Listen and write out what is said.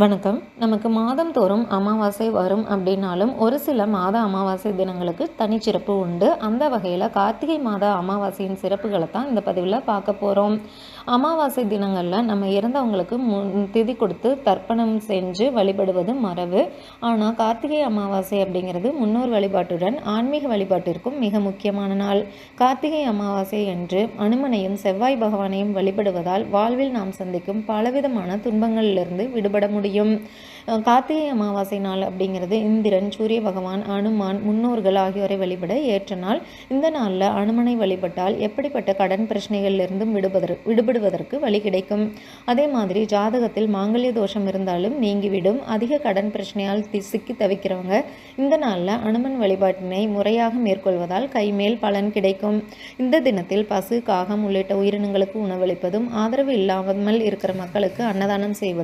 வணக்கம். நமக்கு மாதந்தோறும் அமாவாசை வரும் அப்படின்னாலும் ஒரு சில மாத அமாவாசை தினங்களுக்கு தனிச்சிறப்பு உண்டு. அந்த வகையில் கார்த்திகை மாத அமாவாசையின் சிறப்புகளை தான் இந்த பதிவில் பார்க்க போகிறோம். அமாவாசை தினங்களில் நம்ம இறந்தவங்களுக்கு திதி கொடுத்து தர்ப்பணம் செஞ்சு வழிபடுவது மரபு. ஆனால் கார்த்திகை அமாவாசை அப்படிங்கிறது முன்னோர் வழிபாட்டுடன் ஆன்மீக வழிபாட்டிற்கும் மிக முக்கியமான நாள். கார்த்திகை அமாவாசை அன்று அனுமனையும் செவ்வாய் பகவானையும் வழிபடுவதால் வாழ்வில் நாம் சந்திக்கும் பலவிதமான துன்பங்களிலிருந்து விடுபட முடியும். கார்த்திகை அமாவாசை நாள் அப்படிங்கிறது இந்திரன், சூரிய பகவான், அனுமான், முன்னோர்கள் ஆகியோரை வழிபட ஏற்ற நாள். இந்த நாளில் அனுமனை வழிபட்டால் எப்படிப்பட்ட கடன் பிரச்சனைகளிலிருந்தும் விடுபடுவதற்கு வழி கிடைக்கும். அதே மாதிரி ஜாதகத்தில் மாங்கல்ய தோஷம் இருந்தாலும் நீங்கிவிடும். அதிக கடன் பிரச்சனையால் சிக்கி தவிக்கிறவங்க இந்த நாளில் அனுமன் வழிபாட்டினை முறையாக மேற்கொள்வதால் கைமேல் பலன் கிடைக்கும். இந்த தினத்தில் பசு, காகம் உள்ளிட்ட உயிரினங்களுக்கு உணவளிப்பதும் ஆதரவு இல்லாமல் இருக்கிற மக்களுக்கு அன்னதானம் செய்வதும்